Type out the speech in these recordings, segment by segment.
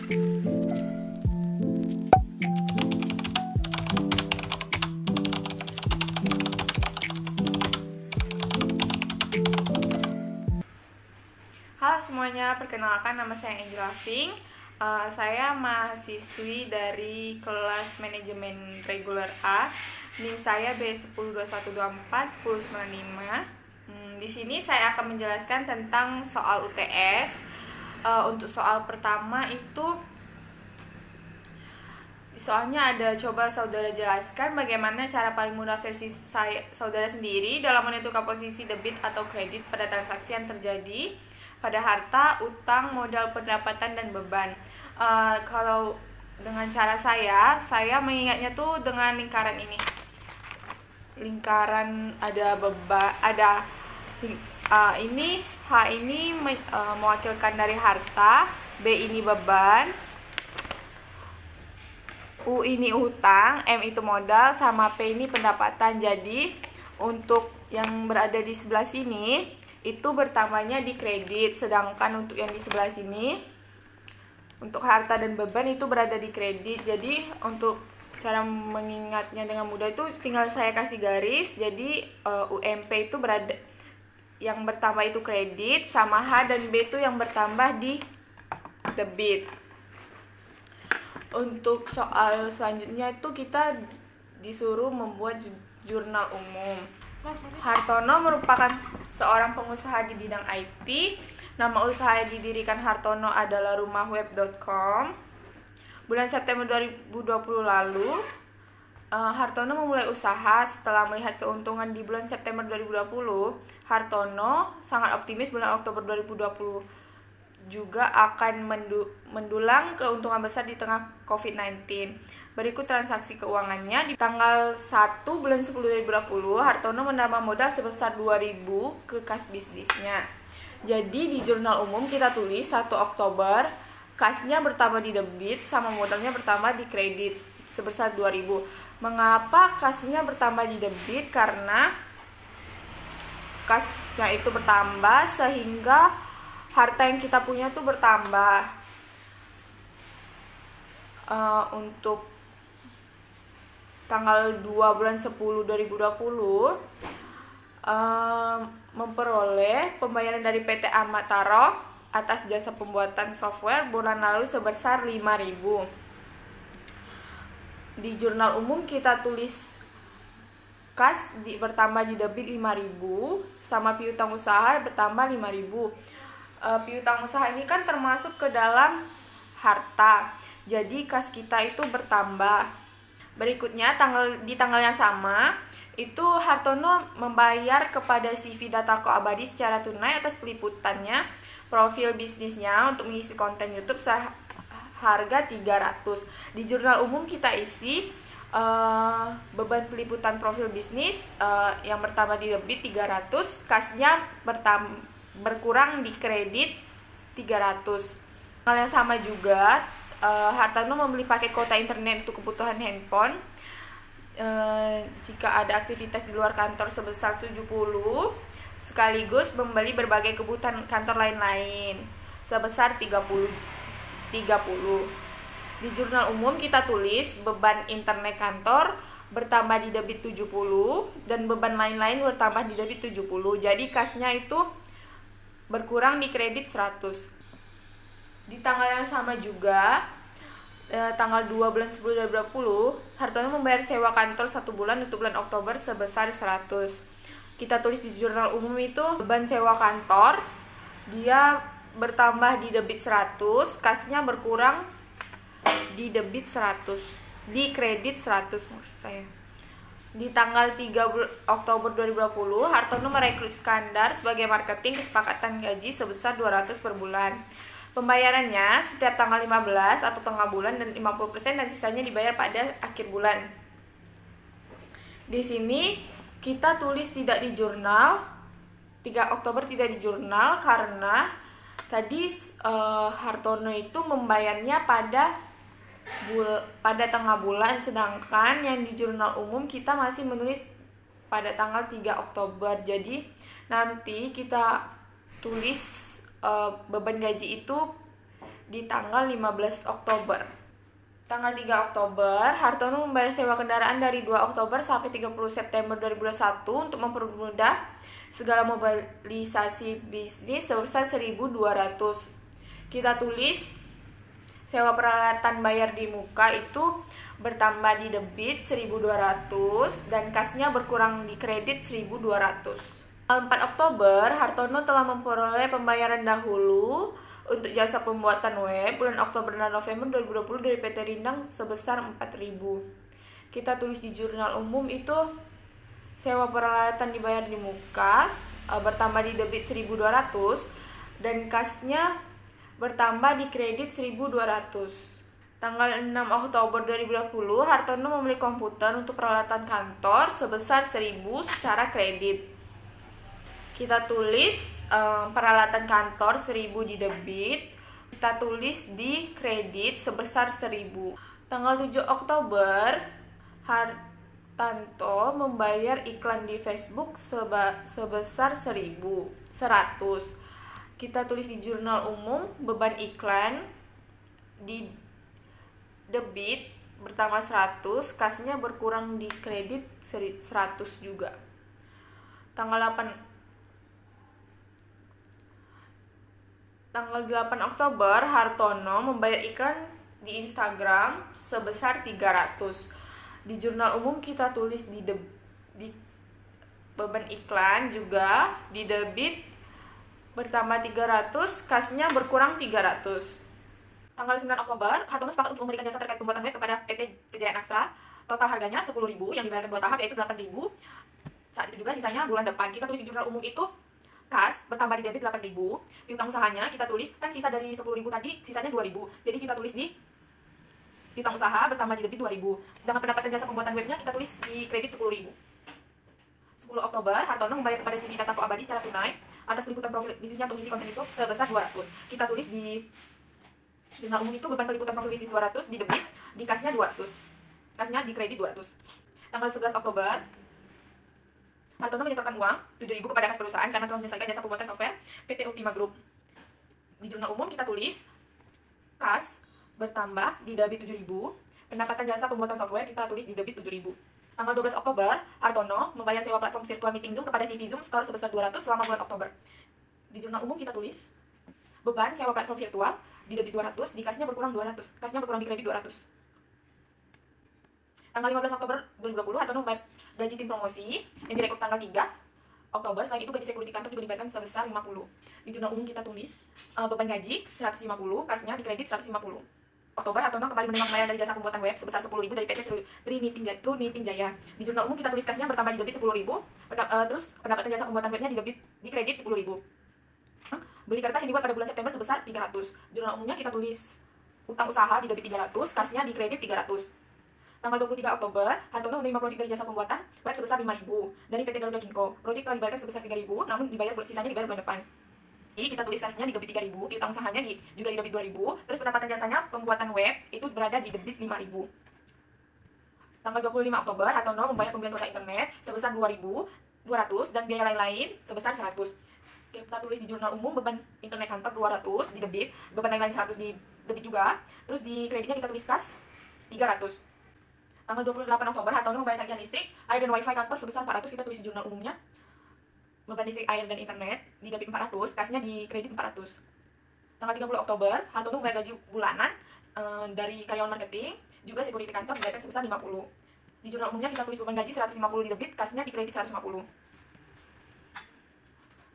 Halo semuanya, perkenalkan nama saya Angela Fing. Saya mahasiswi dari kelas manajemen reguler A. NIM saya B1021241095. Di sini saya akan menjelaskan tentang soal UTS. Untuk soal pertama itu soalnya ada, coba saudara jelaskan bagaimana cara paling mudah versi saudara sendiri dalam menentukan posisi debit atau kredit pada transaksi yang terjadi pada harta, utang, modal, pendapatan, dan beban. Kalau dengan cara saya mengingatnya tuh dengan lingkaran ini. Lingkaran ada ini H ini mewakilkan dari harta, B ini beban, U ini utang, M itu modal, sama P ini pendapatan. Jadi untuk yang berada di sebelah sini itu bertambahnya di kredit, sedangkan untuk yang di sebelah sini untuk harta dan beban itu berada di kredit. Jadi untuk cara mengingatnya dengan mudah itu tinggal saya kasih garis. Jadi UMP itu berada yang bertambah itu kredit, sama H dan B itu yang bertambah di debit. Untuk soal selanjutnya itu kita disuruh membuat jurnal umum. Hartono merupakan seorang pengusaha di bidang IT. Nama usaha yang didirikan Hartono adalah rumahweb.com. Bulan September 2020 lalu, Hartono memulai usaha setelah melihat keuntungan di bulan September 2020. Hartono sangat optimis bulan Oktober 2020 juga akan mendulang keuntungan besar di tengah COVID-19. Berikut transaksi keuangannya. Di tanggal 1 bulan 10 2020, Hartono menambah modal sebesar 2.000 ke kas bisnisnya. Jadi di jurnal umum kita tulis 1 Oktober, kasnya bertambah di debit sama modalnya bertambah di kredit sebesar 2.000. Mengapa kasnya bertambah di debit? Karena kasnya itu bertambah sehingga harta yang kita punya tuh bertambah. Untuk tanggal 2 bulan 10 2020 memperoleh pembayaran dari PT Ahmad Taro atas jasa pembuatan software bulan lalu sebesar 5.000. Di jurnal umum kita tulis kas bertambah di debit 5.000 sama piutang usaha bertambah 5.000. Piutang usaha ini kan termasuk ke dalam harta. Jadi kas kita itu bertambah. Berikutnya di tanggal yang sama itu Hartono membayar kepada CV Datako Abadi secara tunai atas peliputannya profil bisnisnya untuk mengisi konten YouTube seharga 300. Di jurnal umum kita isi beban peliputan profil bisnis yang bertambah di debit 300, kasnya berkurang di kredit 300. Hal yang sama juga Hartono membeli paket kuota internet untuk kebutuhan handphone jika ada aktivitas di luar kantor sebesar 70, sekaligus membeli berbagai kebutuhan kantor lain-lain sebesar 30. Di jurnal umum kita tulis beban internet kantor bertambah di debit 70 dan beban lain-lain bertambah di debit 70. Jadi kasnya itu berkurang di kredit 100. Di tanggal yang sama juga, tanggal 2 bulan 10 2020, Hartono membayar sewa kantor 1 bulan untuk bulan Oktober sebesar 100. Kita tulis di jurnal umum itu beban sewa kantor dia bertambah di debit 100, kasnya berkurang di debit 100, di kredit 100 maksud saya. Di tanggal 3 Oktober 2020, Hartono merekrut Skandar sebagai marketing kesepakatan gaji sebesar 200 per bulan. Pembayarannya setiap tanggal 15 atau tengah bulan dan 50% dan sisanya dibayar pada akhir bulan. Di sini kita tulis tidak di jurnal, 3 Oktober tidak di jurnal karena tadi Hartono itu membayarnya pada tengah bulan, sedangkan yang di jurnal umum kita masih menulis pada tanggal 3 Oktober. Jadi nanti kita tulis beban gaji itu di tanggal 15 Oktober. Tanggal 3 Oktober, Hartono membayar sewa kendaraan dari 2 Oktober sampai 30 September 2021 untuk mempermudah segala mobilisasi bisnis sebesar 1.200. Kita tulis sewa peralatan bayar di muka itu bertambah di debit 1.200 dan kasnya berkurang di kredit 1.200. Tanggal 4 Oktober, Hartono telah memperoleh pembayaran dahulu untuk jasa pembuatan web bulan Oktober dan November 2020 dari PT Rindang sebesar 4.000. Kita tulis di jurnal umum itu sewa peralatan dibayar di muka bertambah di debit 1.200 dan kasnya bertambah di kredit 1.200. Tanggal 6 Oktober 2020, Hartono membeli komputer untuk peralatan kantor sebesar 1.000 secara kredit. Kita tulis peralatan kantor 1.000 di debit, kita tulis di kredit sebesar 1.000. Tanggal 7 Oktober, Hartanto membayar iklan di Facebook sebesar 1.100. Kita tulis di jurnal umum beban iklan di debit bertambah 100, kasnya berkurang di kredit 100 juga. Tanggal 8 Oktober, Hartono membayar iklan di Instagram sebesar 300. Di jurnal umum kita tulis di beban iklan juga di debit bertambah 300, kasnya berkurang 300. Tanggal 9 Oktober, Hartono sepakat untuk memberikan jasa terkait pembuatan web kepada PT Kejayaan Aksara. Total harganya 10.000 yang dibayarkan 2 tahap yaitu 8.000. Saat itu juga sisanya bulan depan. Kita tulis di jurnal umum itu kas bertambah di debit 8.000. Piutang usahanya kita tulis, kan sisa dari 10.000 tadi sisanya 2.000. Jadi kita tulis di piutang usaha bertambah di debit 2.000. Sedangkan pendapatan jasa pembuatan webnya kita tulis di kredit 10.000. 10 Oktober, Hartono membayar kepada CV Dataku Abadi secara tunai atas peliputan profil bisnisnya untuk mengisi konten YouTube sebesar 200. Kita tulis di jurnal umum itu beban peliputan profil bisnis 200 di debit, di kasnya 200. Kasnya di kredit 200. Tanggal 11 Oktober, Hartono menyetorkan uang 7.000 kepada kas perusahaan karena telah menyelesaikan jasa pembuatan software PT Ultima Group. Di jurnal umum kita tulis kas bertambah di debit 7.000, pendapatan jasa pembuatan software kita tulis di debit 7.000. Tanggal 12 Oktober, Hartono membayar sewa platform virtual meeting Zoom kepada CV Zoom Store sebesar 200 selama bulan Oktober. Di jurnal umum kita tulis beban sewa platform virtual di debit 200, di kasnya berkurang 200, kasnya berkurang di kredit 200. Tanggal 15 Oktober 2020, Hartono membayar gaji tim promosi yang direkrut tanggal 3 Oktober. Selain itu gaji security kantor juga dibayarkan sebesar 50. Di jurnal umum kita tulis beban gaji 150, kasnya di kredit 150. Oktober, Hartono kembali menerima pembayaran dari jasa pembuatan web sebesar 10.000 dari PT Trunitin Jaya. Di jurnal umum kita tulis kasnya bertambah di debit 10.000, terus pendapatan jasa pembuatan webnya di kredit 10.000. Beli kertas yang dibuat pada bulan September sebesar 300. Jurnal umumnya kita tulis utang usaha di debit 300, kasnya di kredit 300. Tanggal 23 Oktober, Hartono menerima proyek dari jasa pembuatan web sebesar 5.000 dari PT Garuda Kinko. Proyek telah dibayarkan sebesar 3.000, namun sisanya dibayar bulan depan. Jadi kita tulis kasnya di debit 3.000, utang usahanya juga di debit 2.000, terus pendapatan jasanya pembuatan web itu berada di debit 5.000. Tanggal 25 Oktober, Hartono membayar pembelian kuota internet sebesar 2.200 dan biaya lain-lain sebesar 100. Kita tulis di jurnal umum beban internet kantor 200 di debit, beban lain-lain 100 di debit juga, terus di kreditnya kita tulis kas 300. Tanggal 28 Oktober, Hartono membayar tagihan listrik, air dan wifi kantor sebesar 400. Kita tulis di jurnal umumnya beban listrik, air, dan internet di debit 400, kasnya di kredit 400. Tanggal 30 Oktober, Hartono membayar gaji bulanan dari karyawan marketing, juga security kantor dibayarkan sebesar 50. Di jurnal umumnya kita tulis beban gaji 150 di debit, kasnya di kredit 150.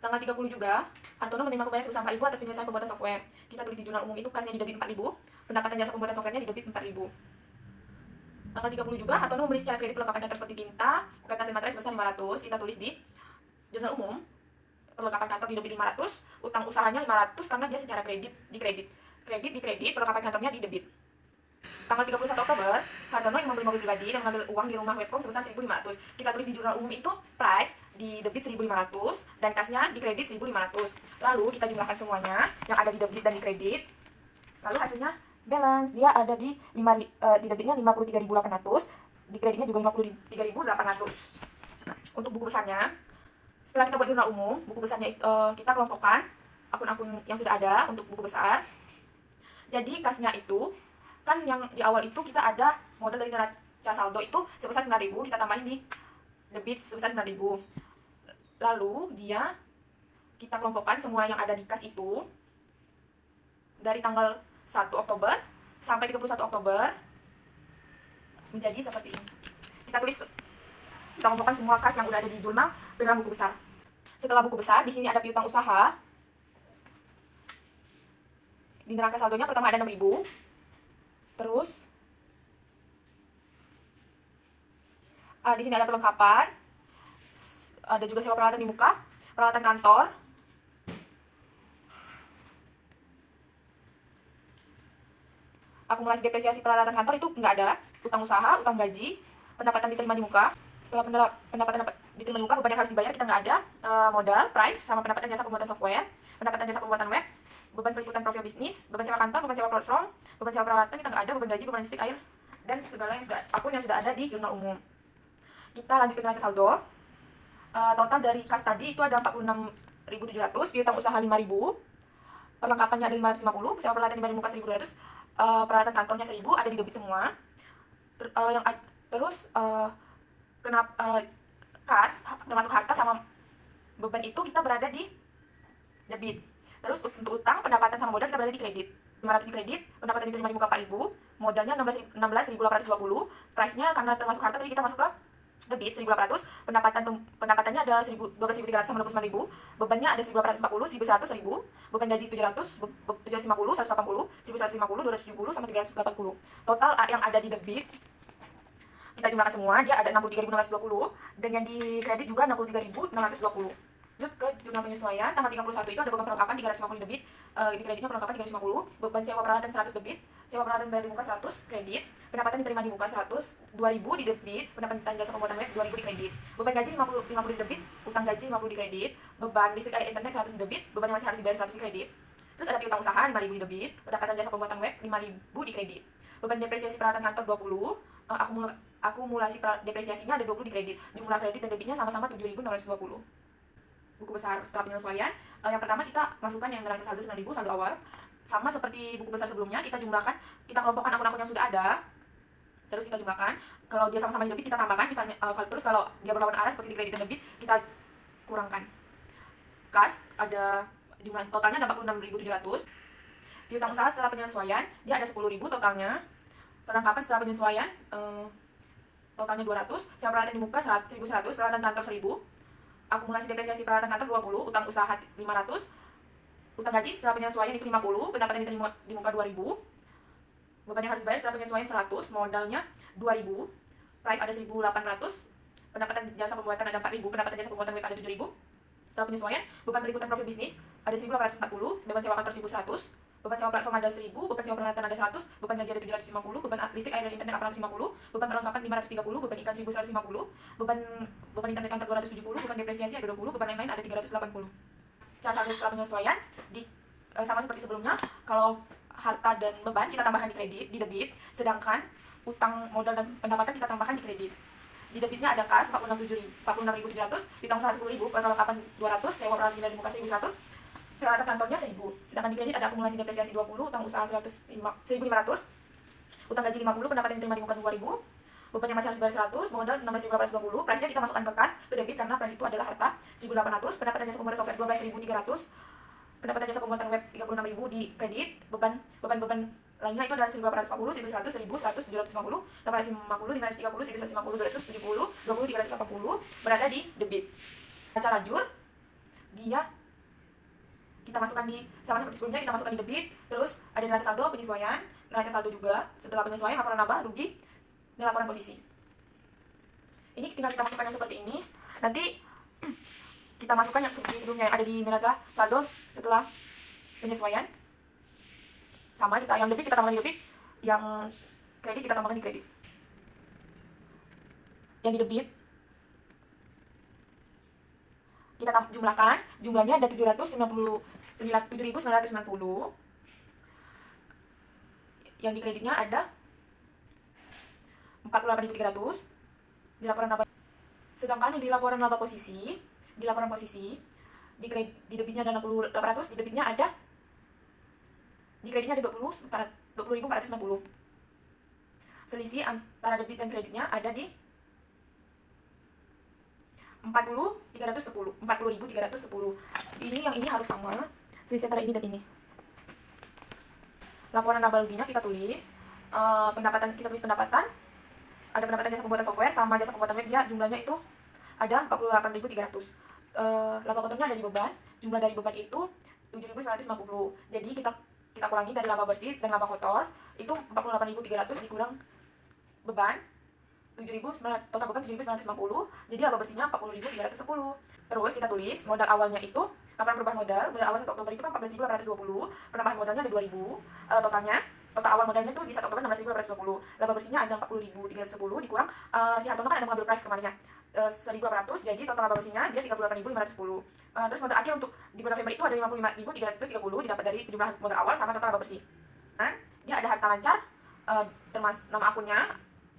Tanggal 30 juga, Hartono menerima pembayaran sebesar 4.000 atas penyelesaian pembuatan software. Kita tulis di jurnal umum itu kasnya di debit 4.000, pendapatan jasa pembuatan softwarenya di debit 4.000. Tanggal 30 juga, Hartono membeli secara kredit perlengkapan kantor seperti tinta, kertas dan materai sebesar 500. Kita tulis di jurnal umum perlengkapan kantor di debit 500, utang usahanya 500 karena dia secara kredit di kredit, perlengkapan kantornya di debit. Tanggal 31 Oktober, Hartono yang membeli mobil pribadi dan mengambil uang di rumah Webcom sebesar 1.500. Kita tulis di jurnal umum itu price di debit 1.500 dan kasnya di kredit 1.500. Lalu kita jumlahkan semuanya yang ada di debit dan di kredit. Lalu hasilnya balance, dia ada di debitnya 53.800, di kreditnya juga 53.800. Untuk buku besarnya, setelah kita buat jurnal umum, buku besarnya kita kelompokkan akun-akun yang sudah ada untuk buku besar. Jadi kasnya itu kan yang di awal itu kita ada modal dari neraca saldo itu sebesar 9.000, kita tambahin di debit sebesar 9.000. Lalu kita kelompokkan semua yang ada di kas itu dari tanggal 1 Oktober sampai 31 Oktober menjadi seperti ini. Kita kelompokkan semua kas yang udah ada di jurnal dengan buku besar. Setelah buku besar, di sini ada piutang usaha. Di neraca saldonya pertama ada 6.000. Terus di sini ada perlengkapan. Ada juga sewa peralatan di muka, peralatan kantor. Akumulasi depresiasi peralatan kantor itu nggak ada. Utang usaha, utang gaji, pendapatan diterima di muka. Setelah pendapatan diterima di muka, beban yang harus dibayar kita nggak ada. Modal, price, sama pendapatan jasa pembuatan software, pendapatan jasa pembuatan web, beban peliputan profil bisnis, beban sewa kantor, beban sewa platform, beban sewa peralatan kita nggak ada, beban gaji, beban listrik, air, dan segala yang sudah ada di jurnal umum. Kita lanjut ke neraca saldo. Total dari kas tadi itu ada 46.700, piutang usaha 5.000, perlengkapannya ada 550, sewa peralatan di muka 1.200, peralatan kantornya 1.000, ada di debit semua. Kas termasuk harta sama beban itu kita berada di debit. Terus untuk utang, pendapatan sama modal kita berada di kredit. 500 di kredit, pendapatan diterima di muka 4.000, modalnya 16.820, price-nya karena termasuk harta tadi kita masuk ke debit 1.800, pendapatannya ada 12.300 sama 29.000, bebannya ada 1.840, 1.100, 1.000, beban gaji 700, 750, 180, 1.150, 270 sama 380. Total yang ada di debit kita jumlahkan semua, dia ada 63.620, dan yang di kredit juga 63.620. Lanjut ke jurnal penyesuaian, tanggal 31 itu ada beban perlengkapan 350 debit, di kreditnya perlengkapan 350, beban sewa peralatan 100 debit, sewa peralatan bayar di muka 100 kredit, pendapatan diterima di muka 100, 2.000 di debit, pendapatan jasa pembuatan web 2.000 di kredit, beban gaji 50 di debit, utang gaji 50 di kredit, beban listrik air internet 100 di debit, beban yang masih harus dibayar 100 di kredit. Terus ada piutang usaha 5.000 di debit, pendapatan jasa pembuatan web 5.000 di kredit, beban depresiasi peralatan kantor 20, akumulasi depresiasinya ada 20 di kredit, jumlah kredit dan debitnya sama-sama 7.620. Buku besar setelah penyesuaian, yang pertama kita masukkan yang neraca saldo 9.000, saldo awal. Sama seperti buku besar sebelumnya, kita kelompokkan akun-akun yang sudah ada. Terus kita jumlahkan, kalau dia sama-sama di debit kita tambahkan, misalnya terus kalau dia berlawan arah seperti di kredit dan debit, kita kurangkan. Kas ada jumlah totalnya ada 46.700. Piutang usaha setelah penyesuaian, dia ada 10.000 totalnya. Perlengkapan setelah penyesuaian, totalnya 200, sewa peralatan di muka 1.100, peralatan kantor 1.000. Akumulasi depresiasi peralatan kantor 20, utang usaha 500, utang gaji setelah penyesuaian itu 50, pendapatan diterima di muka 2.000, beban yang harus dibayar setelah penyesuaian 100, modalnya 2.000, price ada 1.800, pendapatan jasa pembuatan ada 4.000, pendapatan jasa pembuatan web ada 7.000. Setelah penyesuaian, beban peliputan profil bisnis ada 1.840, beban sewa kantor 1.100, beban sewa platform ada 1.000, beban sewa peralatan ada 100, beban gaji ada 750, beban listrik air dan internet 850, beban perlengkapan 530, beban iklan 1.150, beban internet kantor 270, beban depresiasi ada 20, beban lain-lain ada 380. Cara saldo setelah penyesuaian sama seperti sebelumnya, kalau harta dan beban kita tambahkan di kredit, di debit, sedangkan utang, modal dan pendapatan kita tambahkan di kredit. Di debitnya ada kas 46.700, piutang usaha 10.000, perlengkapan 200, sewa peralatan di muka 1.100, peralatan kantornya 1.000. Sedangkan di kredit ada akumulasi depresiasi 20, utang usaha 1.500, utang gaji 50, pendapatan diterima di muka 2.000, beban yang masih harus bayar 100, modal 16.820, price-nya kita masukkan ke kas, ke debit karena price itu adalah harta 1.800, pendapatan jasa pembuatan software 12.300, pendapatan jasa pembuatan web 36.000 di kredit, beban lainnya itu ada 1.840, 1.100, 1.100, 750, 850, 530, 1.150, 270, 20, 380 berada di debit. Baca lajur, kita masukkan sama seperti sebelumnya, kita masukkan di debit, terus ada neraca saldo, penyesuaian, neraca saldo juga, setelah penyesuaian, laporan laba, rugi, ini laporan posisi. Ini tinggal kita masukkan yang seperti ini, nanti kita masukkan yang seperti sebelumnya yang ada di neraca saldo setelah penyesuaian. Sama, yang debit kita tambahkan di debit, yang kredit kita tambahkan di kredit. Yang di debit kita jumlahkan, jumlahnya ada 7.990. Yang di kreditnya ada 48.300 di laporan laba. Sedangkan di laporan laba posisi, di debitnya ada 6.800, di Di kreditnya ada 20.490. Selisih antara debit dan kreditnya ada di 40.310. Yang ini harus sama. Selisih antara ini dan ini. Laporan laba ruginya kita tulis. Kita tulis pendapatan. Ada pendapatan jasa pembuatan software sama jasa pembuatan web, dia jumlahnya itu ada 48.300. Laba kotornya ada di beban. Jumlah dari beban itu 7.950. Jadi kita kurangi dari laba bersih dan laba kotor itu 48.300 dikurang beban 7.900, total beban 7.950. Jadi laba bersihnya 40.310. Terus kita tulis modal awalnya itu laporan perubahan modal awal 1 Oktober itu kan 14.820. Penambahan modalnya ada 2.000. Total awal modalnya tuh di 1 Oktober 16.820. Laba bersihnya ada 40.310 dikurang si Hartono kan ada mengambil price kemarinnya 1.800, jadi total laba bersihnya dia 38.510. Terus modal akhir untuk di bulan November itu ada 55.330 didapat dari jumlah modal awal sama total laba bersih. Dia ada harta lancar, termasuk nama akunnya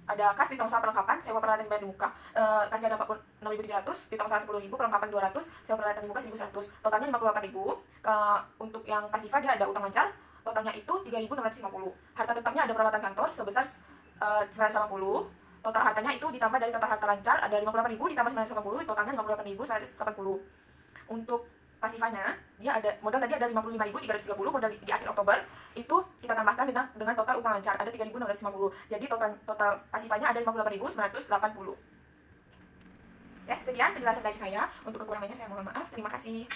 ada kas piutang usaha perlengkapan sewa peralatan dibayar di muka, kasih ada 46.700, piutang usaha 10.000, perlengkapan 200, sewa peralatan di muka 1.100, totalnya 58.000. Untuk yang pasifa dia ada utang lancar, totalnya itu 3.650. Harta tetapnya ada peralatan kantor sebesar 980. Total hartanya itu ditambah dari total harta lancar ada 58.000 ditambah 980, totalnya 58.980. Untuk pasifanya dia ada modal tadi ada 55.330, modal di akhir Oktober itu kita tambahkan dengan total utang lancar ada 3.650. Jadi total pasifanya ada 58.980. Ya, sekian penjelasan dari saya. Untuk kekurangannya saya mohon maaf. Terima kasih.